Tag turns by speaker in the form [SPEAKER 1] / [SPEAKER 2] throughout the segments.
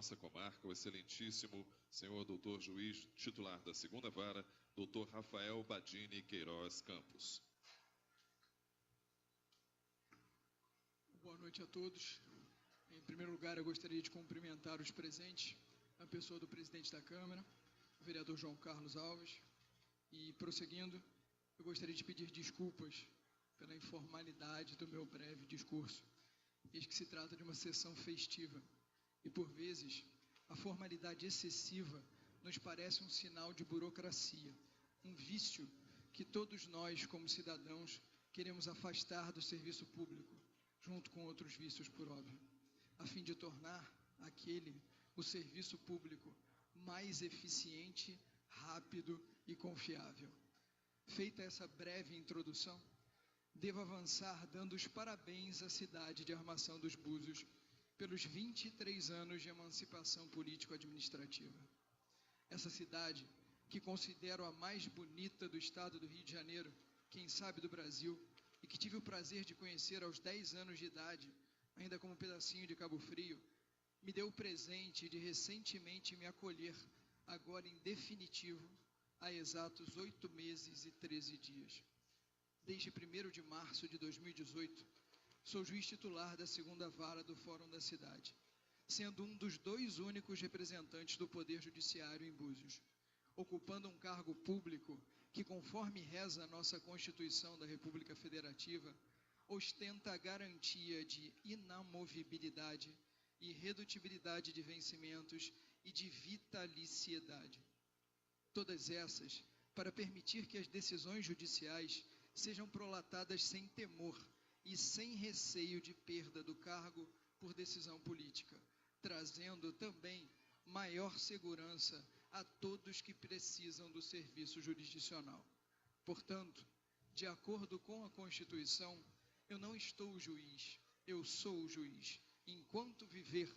[SPEAKER 1] nossa comarca, o excelentíssimo senhor doutor juiz titular da 2ª Vara, doutor Rafael Badini Queiroz Campos.
[SPEAKER 2] Boa noite a todos. Em primeiro lugar, eu gostaria de cumprimentar os presentes, a pessoa do presidente da Câmara, o vereador João Carlos Alves. E, prosseguindo, eu gostaria de pedir desculpas pela informalidade do meu breve discurso, eis que se trata de uma sessão festiva. E, por vezes, a formalidade excessiva nos parece um sinal de burocracia, um vício que todos nós, como cidadãos, queremos afastar do serviço público, junto com outros vícios, por óbvio, a fim de tornar o serviço público mais eficiente, rápido e confiável. Feita essa breve introdução, devo avançar dando os parabéns à cidade de Armação dos Búzios pelos 23 anos de emancipação político-administrativa. Essa cidade, que considero a mais bonita do estado do Rio de Janeiro, quem sabe do Brasil, e que tive o prazer de conhecer aos 10 anos de idade, ainda como um pedacinho de Cabo Frio, me deu o presente de recentemente me acolher, agora em definitivo, há exatos 8 meses e 13 dias. Desde 1º de março de 2018, sou juiz titular da 2ª Vara do Fórum da Cidade, sendo um dos 2 únicos representantes do Poder Judiciário em Búzios, ocupando um cargo público que, conforme reza a nossa Constituição da República Federativa, ostenta a garantia de inamovibilidade, irredutibilidade de vencimentos e de vitaliciedade. Todas essas para permitir que as decisões judiciais sejam prolatadas sem temor e sem receio de perda do cargo por decisão política, trazendo também maior segurança a todos que precisam do serviço jurisdicional. Portanto, de acordo com a Constituição, eu não estou juiz, eu sou juiz, enquanto viver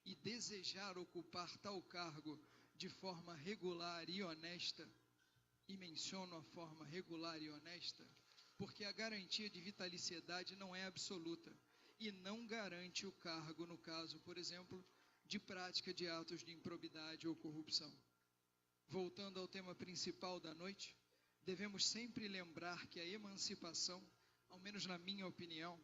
[SPEAKER 2] e desejar ocupar tal cargo de forma regular e honesta, e menciono a forma regular e honesta, porque a garantia de vitaliciedade não é absoluta e não garante o cargo no caso, por exemplo, de prática de atos de improbidade ou corrupção. Voltando ao tema principal da noite, devemos sempre lembrar que a emancipação, ao menos na minha opinião,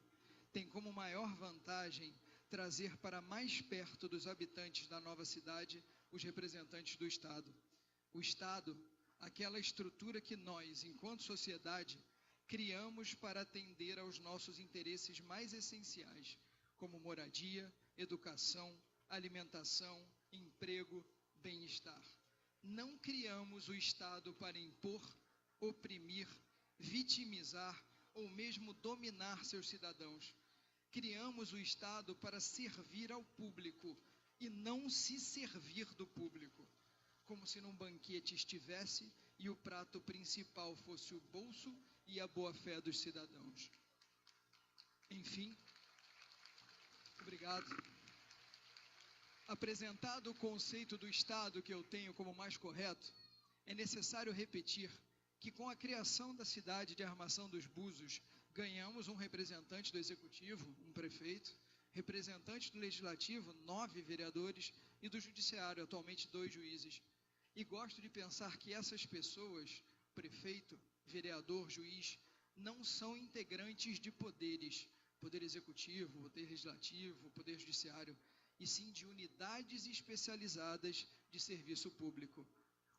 [SPEAKER 2] tem como maior vantagem trazer para mais perto dos habitantes da nova cidade os representantes do Estado. O Estado, aquela estrutura que nós, enquanto sociedade, criamos para atender aos nossos interesses mais essenciais, como moradia, educação, alimentação, emprego, bem-estar. Não criamos o Estado para impor, oprimir, vitimizar ou mesmo dominar seus cidadãos. Criamos o Estado para servir ao público e não se servir do público, como se num banquete estivesse e o prato principal fosse o bolso e a boa-fé dos cidadãos. Enfim, obrigado. Apresentado o conceito do Estado que eu tenho como mais correto, é necessário repetir que com a criação da cidade de Armação dos Búzios, ganhamos um representante do Executivo, um prefeito, representante do Legislativo, 9 vereadores, e do Judiciário, atualmente 2 juízes. E gosto de pensar que essas pessoas, prefeito, vereador, juiz, não são integrantes de poderes, poder executivo, poder legislativo, poder judiciário, e sim de unidades especializadas de serviço público.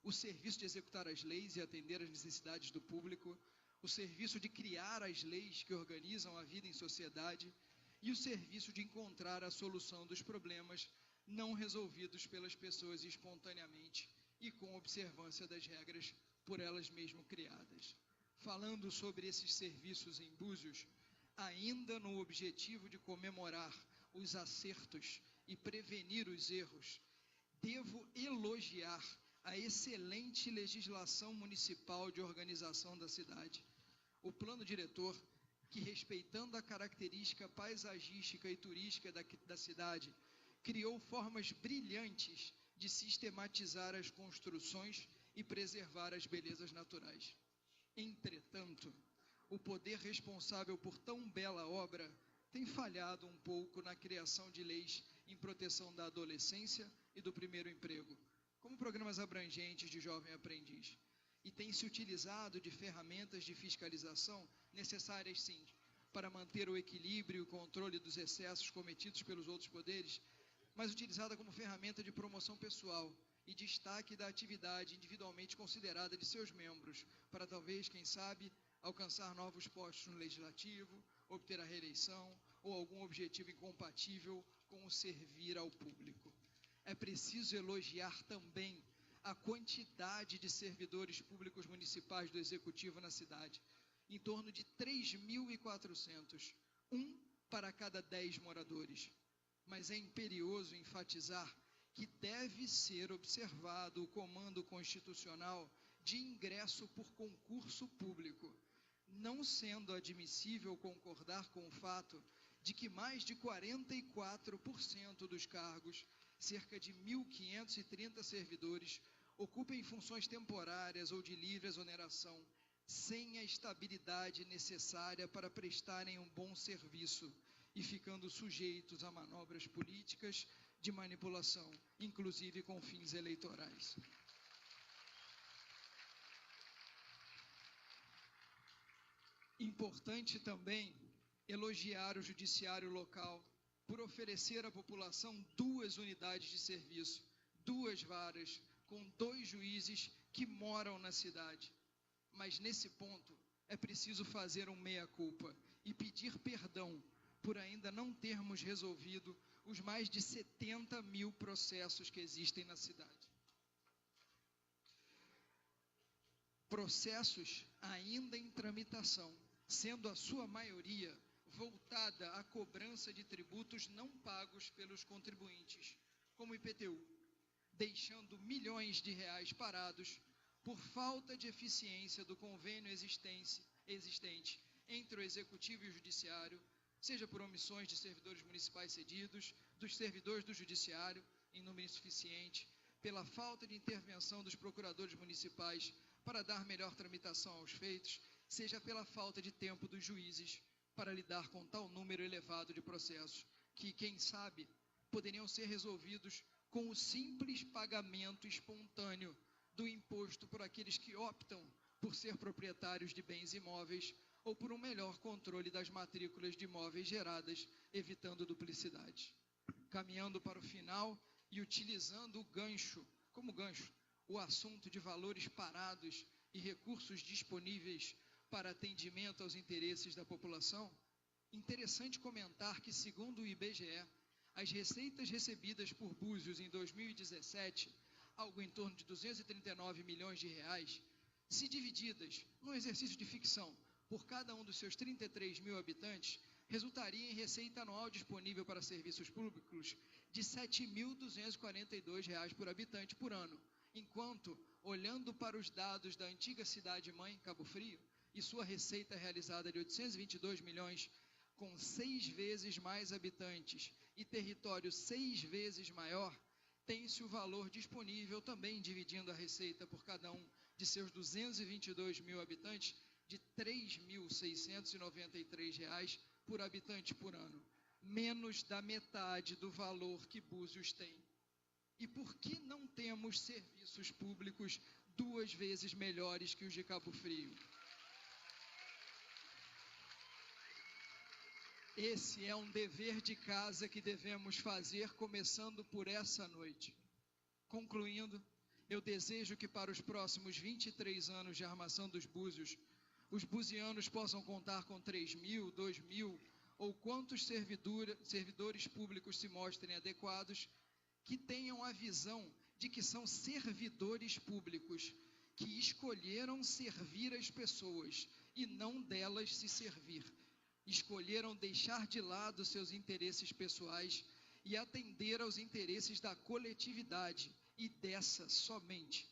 [SPEAKER 2] O serviço de executar as leis e atender às necessidades do público, o serviço de criar as leis que organizam a vida em sociedade e o serviço de encontrar a solução dos problemas não resolvidos pelas pessoas espontaneamente e com observância das regras por elas mesmas criadas. Falando sobre esses serviços em Búzios, ainda no objetivo de comemorar os acertos e prevenir os erros, devo elogiar a excelente legislação municipal de organização da cidade. O plano diretor, que respeitando a característica paisagística e turística da cidade, criou formas brilhantes de sistematizar as construções e preservar as belezas naturais. Entretanto, o poder responsável por tão bela obra tem falhado um pouco na criação de leis em proteção da adolescência e do primeiro emprego, como programas abrangentes de jovem aprendiz. E tem se utilizado de ferramentas de fiscalização necessárias, sim, para manter o equilíbrio e o controle dos excessos cometidos pelos outros poderes, mas utilizada como ferramenta de promoção pessoal e destaque da atividade individualmente considerada de seus membros, para talvez, quem sabe, alcançar novos postos no legislativo, obter a reeleição ou algum objetivo incompatível com o servir ao público. É preciso elogiar também a quantidade de servidores públicos municipais do Executivo na cidade, em torno de 3.400, um para cada 10 moradores. Mas é imperioso enfatizar que deve ser observado o comando constitucional de ingresso por concurso público, não sendo admissível concordar com o fato de que mais de 44% dos cargos, cerca de 1.530 servidores, ocupem funções temporárias ou de livre exoneração, sem a estabilidade necessária para prestarem um bom serviço e ficando sujeitos a manobras políticas de manipulação, inclusive com fins eleitorais. Importante também elogiar o judiciário local por oferecer à população 2 unidades de serviço, 2 varas, com 2 juízes que moram na cidade. Mas nesse ponto é preciso fazer um meia-culpa e pedir perdão por ainda não termos resolvido os mais de 70 mil processos que existem na cidade. Processos ainda em tramitação, sendo a sua maioria voltada à cobrança de tributos não pagos pelos contribuintes, como IPTU, deixando milhões de reais parados por falta de eficiência do convênio existente entre o Executivo e o Judiciário, seja por omissões de servidores municipais cedidos, dos servidores do Judiciário, em número insuficiente, pela falta de intervenção dos procuradores municipais para dar melhor tramitação aos feitos, seja pela falta de tempo dos juízes para lidar com tal número elevado de processos, que, quem sabe, poderiam ser resolvidos com o simples pagamento espontâneo do imposto por aqueles que optam por ser proprietários de bens imóveis ou por um melhor controle das matrículas de imóveis geradas, evitando duplicidades. Caminhando para o final e utilizando como gancho, o assunto de valores parados e recursos disponíveis para atendimento aos interesses da população, interessante comentar que, segundo o IBGE, as receitas recebidas por Búzios em 2017, algo em torno de 239 milhões de reais, se divididas, num exercício de ficção, por cada um dos seus 33 mil habitantes, resultaria em receita anual disponível para serviços públicos de R$ 7.242 por habitante por ano, enquanto, olhando para os dados da antiga cidade-mãe, Cabo Frio, e sua receita realizada de 822 milhões, com 6 vezes mais habitantes e território 6 vezes maior, tem-se o valor disponível também dividindo a receita por cada um de seus 222 mil habitantes de R$ 3.693 por habitante por ano, menos da metade do valor que Búzios tem. E por que não temos serviços públicos 2 vezes melhores que os de Cabo Frio? Esse é um dever de casa que devemos fazer, começando por essa noite. Concluindo, eu desejo que para os próximos 23 anos de armação dos Búzios, os buzianos possam contar com 3.000, 2.000 ou quantos servidores públicos se mostrem adequados, que tenham a visão de que são servidores públicos, que escolheram servir as pessoas e não delas se servir. Escolheram deixar de lado seus interesses pessoais e atender aos interesses da coletividade e dessa somente.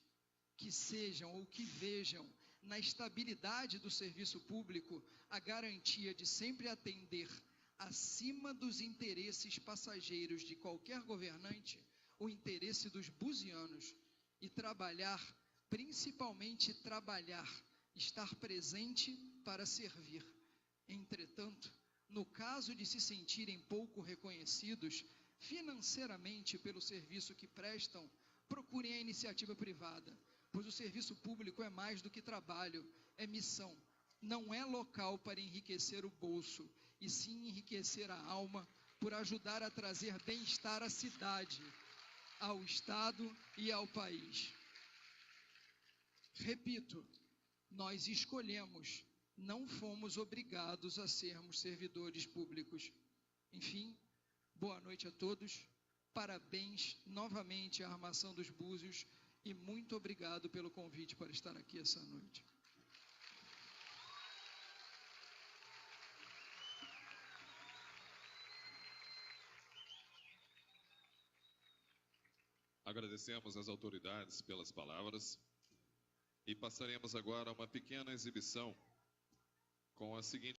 [SPEAKER 2] Que sejam ou que vejam na estabilidade do serviço público a garantia de sempre atender, acima dos interesses passageiros de qualquer governante, o interesse dos buzianos e trabalhar, principalmente trabalhar, estar presente para servir. Entretanto, no caso de se sentirem pouco reconhecidos, financeiramente pelo serviço que prestam, procurem a iniciativa privada, pois o serviço público é mais do que trabalho, é missão. Não é local para enriquecer o bolso, e sim enriquecer a alma por ajudar a trazer bem-estar à cidade, ao Estado e ao país. Repito, nós escolhemos, não fomos obrigados a sermos servidores públicos. Enfim, boa noite a todos, parabéns novamente à Armação dos Búzios e muito obrigado pelo convite para estar aqui essa noite.
[SPEAKER 1] Agradecemos às autoridades pelas palavras e passaremos agora a uma pequena exibição com a seguinte